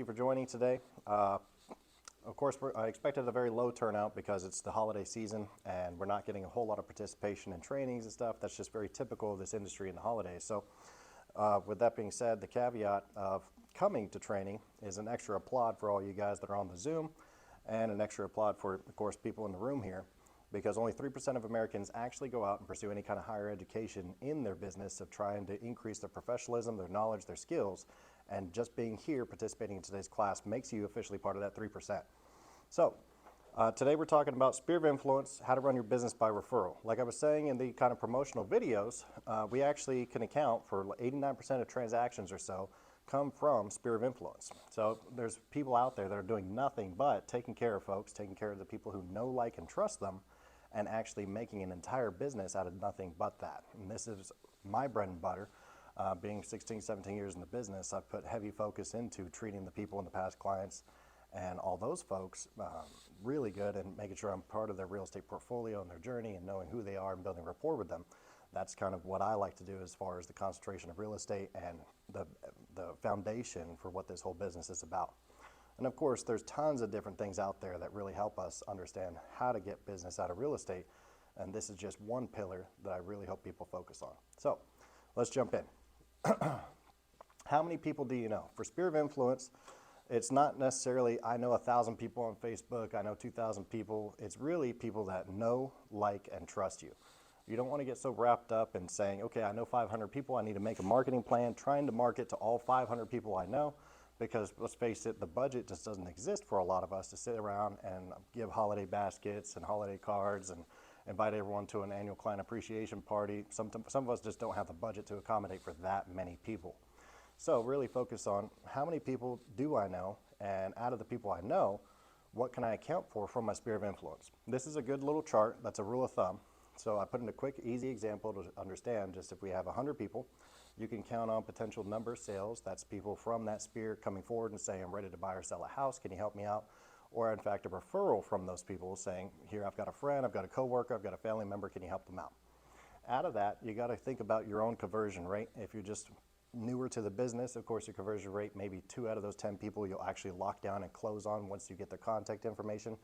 you for joining today. Of course, I expected a very low turnout because it's the holiday season and we're not getting a whole lot of participation in trainings and stuff. That's just very typical of this industry in the holidays. So with that being said, the caveat of coming to training is an extra applaud for all you guys that are on the Zoom and an extra applaud for, of course, people in the room here, because only 3% of Americans actually go out and pursue any kind of higher education in their business of trying to increase their professionalism, their knowledge, their skills. And just being here, participating in today's class, makes you officially part of that 3%. So today we're talking about sphere of influence, how to run your business by referral. Like I was saying in the kind of promotional videos, we actually can account for 89% of transactions or so come from sphere of influence. So there's people out there that are doing nothing but taking care of folks, taking care of the people who know, like, and trust them, and actually making an entire business out of nothing but that. And this is my bread and butter. Being 16, 17 years in the business, I've put heavy focus into treating the people in the past clients and all those folks really good, and making sure I'm part of their real estate portfolio and their journey and knowing who they are and building rapport with them. That's kind of what I like to do as far as the concentration of real estate and the foundation for what this whole business is about. And of course, there's tons of different things out there that really help us understand how to get business out of real estate. And this is just one pillar that I really hope people focus on. So let's jump in. How many people do you know? For sphere of influence, it's not necessarily, I know 1,000 people on Facebook, I know 2,000 people. It's really people that know, like, and trust you. You don't want to get so wrapped up in saying, okay, I know 500 people, I need to make a marketing plan, trying to market to all 500 people I know, because let's face it, the budget just doesn't exist for a lot of us to sit around and give holiday baskets and holiday cards and invite everyone to an annual client appreciation party. Some of us just don't have the budget to accommodate for that many people. So really focus on how many people do I know, and out of the people I know, what can I account for from my sphere of influence? This is a good little chart. That's a rule of thumb. So I put in a quick, easy example to understand. Just if we have 100 people, you can count on potential number of sales. That's people from that sphere coming forward and saying, I'm ready to buy or sell a house. Can you help me out? Or in fact, a referral from those people saying, here, I've got a friend, I've got a coworker, I've got a family member, can you help them out? Out of that, you got to think about your own conversion rate. If you're just newer to the business, of course, your conversion rate, maybe 2 out of those 10 people you'll actually lock down and close on once you get their contact information.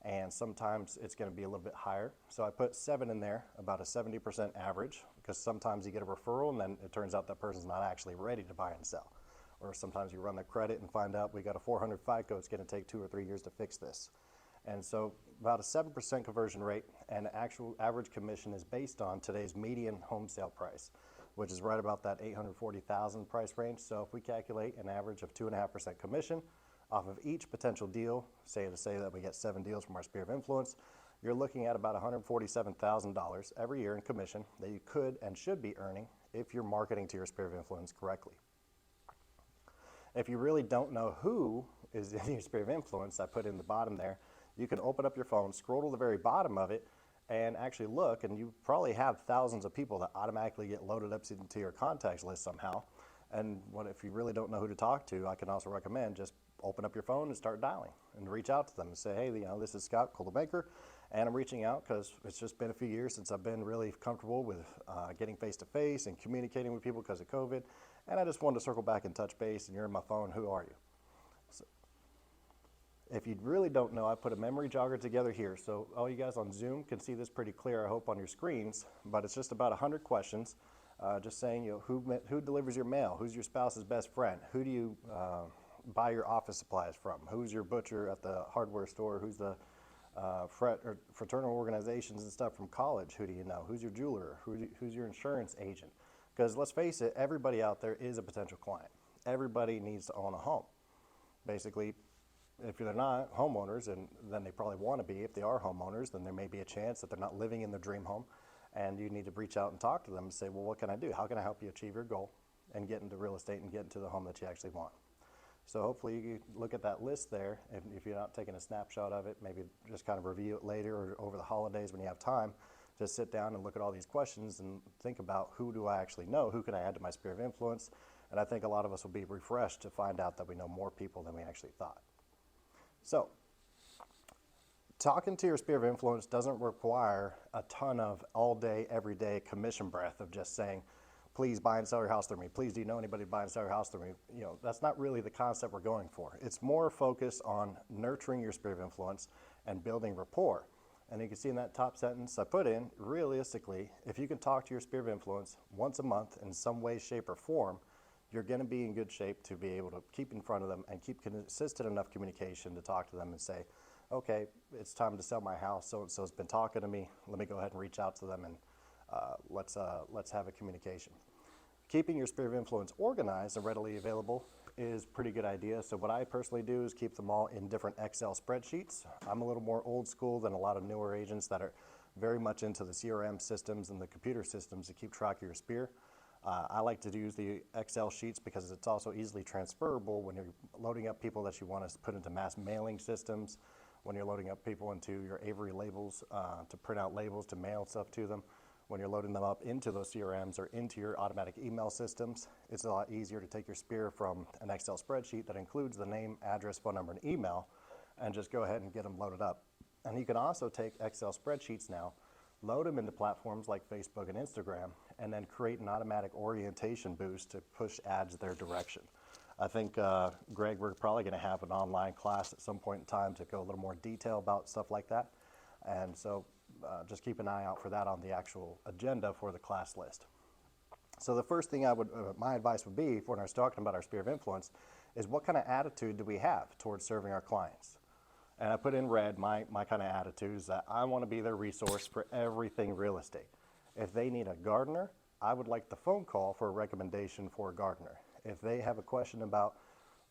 And sometimes it's going to be a little bit higher. So I put 7 in there, about a 70% average, because sometimes you get a referral and then it turns out that person's not actually ready to buy and sell. Or sometimes you run their credit and find out we got a 400 FICO, it's going to take 2 or 3 years to fix this. And so about a 7% conversion rate, and actual average commission is based on today's median home sale price, which is right about that $840,000 price range. So if we calculate an average of 2.5% commission off of each potential deal, say that we get 7 deals from our sphere of influence, you're looking at about $147,000 every year in commission that you could and should be earning if you're marketing to your sphere of influence correctly. If you really don't know who is in your sphere of influence, I put in the bottom there, you can open up your phone, scroll to the very bottom of it, and actually look, and you probably have thousands of people that automatically get loaded up into your contacts list somehow. And what if you really don't know who to talk to, I can also recommend just open up your phone and start dialing and reach out to them and say, hey, this is Scott, Coldwell Banker, and I'm reaching out because it's just been a few years since I've been really comfortable with getting face-to-face and communicating with people because of COVID, and I just wanted to circle back and touch base, and you're in my phone, who are you? So, if you really don't know, I put a memory jogger together here, so all you guys on Zoom can see this pretty clear, I hope, on your screens, but it's just about 100 questions, just saying, who delivers your mail? Who's your spouse's best friend? Who do you buy your office supplies from? Who's your butcher at the hardware store? Who's the fraternal organizations and stuff from college? Who do you know? Who's your jeweler? Who's your insurance agent? Because let's face it, everybody out there is a potential client. Everybody needs to own a home. Basically, if they're not homeowners, and then they probably want to be. If they are homeowners, then there may be a chance that they're not living in their dream home, and you need to reach out and talk to them and say, well, what can I do? How can I help you achieve your goal and get into real estate and get into the home that you actually want? So hopefully you look at that list there. If you're not taking a snapshot of it, maybe just kind of review it later or over the holidays when you have time. Just sit down and look at all these questions and think about, who do I actually know? Who can I add to my sphere of influence? And I think a lot of us will be refreshed to find out that we know more people than we actually thought. So talking to your sphere of influence doesn't require a ton of all day, every day commission breath of just saying, please buy and sell your house through me. Please, do you know anybody to buy and sell your house through me? You know, that's not really the concept we're going for. It's more focused on nurturing your sphere of influence and building rapport. And you can see in that top sentence I put in, realistically, if you can talk to your sphere of influence once a month in some way, shape, or form, you're going to be in good shape to be able to keep in front of them and keep consistent enough communication to talk to them and say, okay, it's time to sell my house. So-and-so's been talking to me. Let me go ahead and reach out to them and let's have a communication. Keeping your sphere of influence organized and readily available is a pretty good idea. So what I personally do is keep them all in different Excel spreadsheets. I'm a little more old school than a lot of newer agents that are very much into the CRM systems and the computer systems to keep track of your sphere. I like to use the Excel sheets because it's also easily transferable when you're loading up people that you want to put into mass mailing systems, when you're loading up people into your Avery labels to print out labels to mail stuff to them, when you're loading them up into those CRMs or into your automatic email systems. It's a lot easier to take your sphere from an Excel spreadsheet that includes the name, address, phone number, and email, and just go ahead and get them loaded up. And you can also take Excel spreadsheets now, load them into platforms like Facebook and Instagram, and then create an automatic orientation boost to push ads their direction. I think, Greg, we're probably going to have an online class at some point in time to go a little more detail about stuff like that. And so just keep an eye out for that on the actual agenda for the class list. So the first thing my advice would be when I was talking about our sphere of influence is what kind of attitude do we have towards serving our clients? And I put in red my kind of attitude is that I want to be their resource for everything real estate. If they need a gardener, I would like the phone call for a recommendation for a gardener. If they have a question about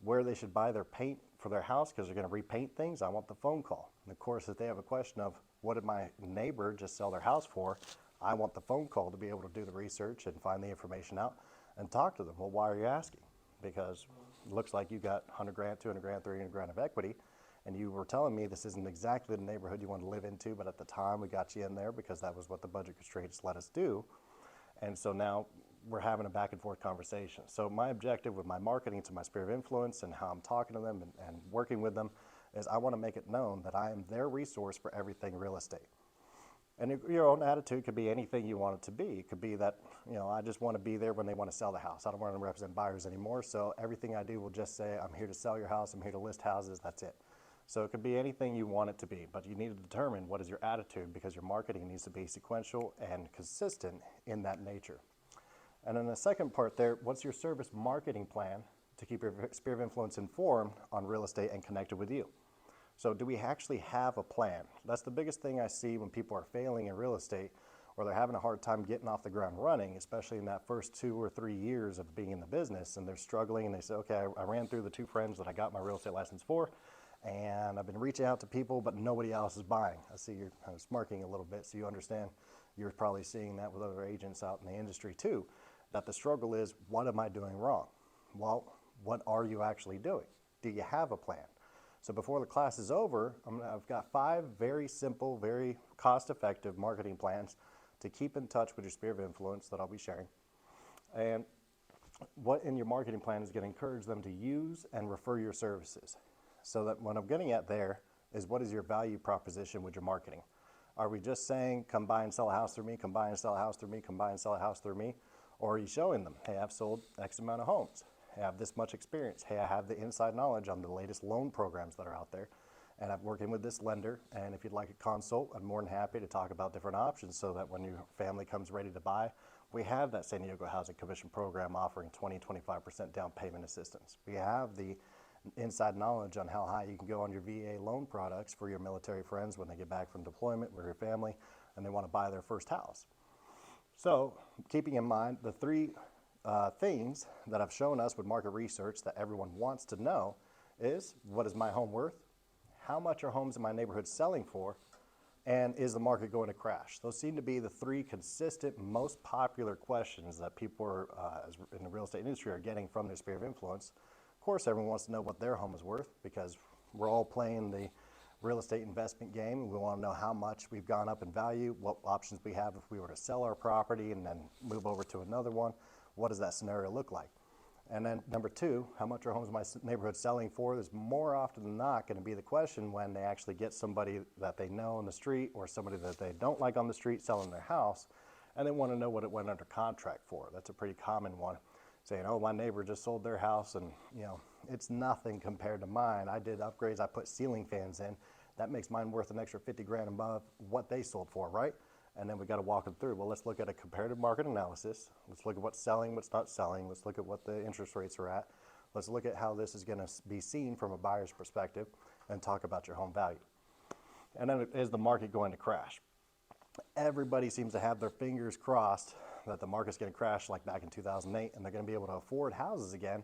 where they should buy their paint for their house because they're going to repaint things, I want the phone call. And of course, if they have a question of what did my neighbor just sell their house for, I want the phone call to be able to do the research and find the information out and talk to them. Well, why are you asking? Because it looks like you got 100 grand, 200 grand, 300 grand of equity, and you were telling me this isn't exactly the neighborhood you want to live into, but at the time we got you in there because that was what the budget constraints let us do. And so now we're having a back and forth conversation. So my objective with my marketing to my sphere of influence and how I'm talking to them and working with them is I want to make it known that I am their resource for everything real estate. And your own attitude could be anything you want it to be. It could be that, you know, I just want to be there when they want to sell the house. I don't want to represent buyers anymore, so everything I do will just say, I'm here to sell your house, I'm here to list houses, that's it. So it could be anything you want it to be, but you need to determine what is your attitude because your marketing needs to be sequential and consistent in that nature. And then the second part there, what's your service marketing plan to keep your sphere of influence informed on real estate and connected with you? So do we actually have a plan? That's the biggest thing I see when people are failing in real estate or they're having a hard time getting off the ground running, especially in that first 2 or 3 years of being in the business, and they're struggling and they say, okay, I ran through the 2 friends that I got my real estate license for, and I've been reaching out to people, but nobody else is buying. I see you're kind of smirking a little bit, so you understand you're probably seeing that with other agents out in the industry too, that the struggle is, what am I doing wrong? Well, what are you actually doing? Do you have a plan? So before the class is over, I've got 5 very simple, very cost-effective marketing plans to keep in touch with your sphere of influence that I'll be sharing. And what in your marketing plan is going to encourage them to use and refer your services. So that what I'm getting at there is what is your value proposition with your marketing? Are we just saying, come buy and sell a house through me, come buy and sell a house through me, come buy and sell a house through me? Or are you showing them, hey, I've sold X amount of homes. Hey, I have this much experience. Hey, I have the inside knowledge on the latest loan programs that are out there. And I'm working with this lender. And if you'd like a consult, I'm more than happy to talk about different options so that when your family comes ready to buy, we have that San Diego Housing Commission program offering 20-25% down payment assistance. We have the inside knowledge on how high you can go on your VA loan products for your military friends when they get back from deployment with your family and they want to buy their first house. So keeping in mind the 3 things that have shown us with market research that everyone wants to know is, what is my home worth? How much are homes in my neighborhood selling for? And is the market going to crash? Those seem to be the 3 consistent, most popular questions that people are, in the real estate industry are getting from their sphere of influence. Of course, everyone wants to know what their home is worth because we're all playing the real estate investment game. We want to know how much we've gone up in value, what options we have if we were to sell our property and then move over to another one. What does that scenario look like? And then number 2, how much are homes in my neighborhood selling for? There's more often than not going to be the question when they actually get somebody that they know on the street or somebody that they don't like on the street selling their house. and they want to know what it went under contract for. That's a pretty common one, saying, oh, my neighbor just sold their house and, you know, it's nothing compared to mine. I did upgrades, I put ceiling fans in. That makes mine worth an extra 50 grand above what they sold for, right? And then we got to walk them through. Well, let's look at a comparative market analysis. Let's look at what's selling, what's not selling. Let's look at what the interest rates are at. Let's look at how this is going to be seen from a buyer's perspective and talk about your home value. And then is the market going to crash? Everybody seems to have their fingers crossed that the market's going to crash like back in 2008 and they're going to be able to afford houses again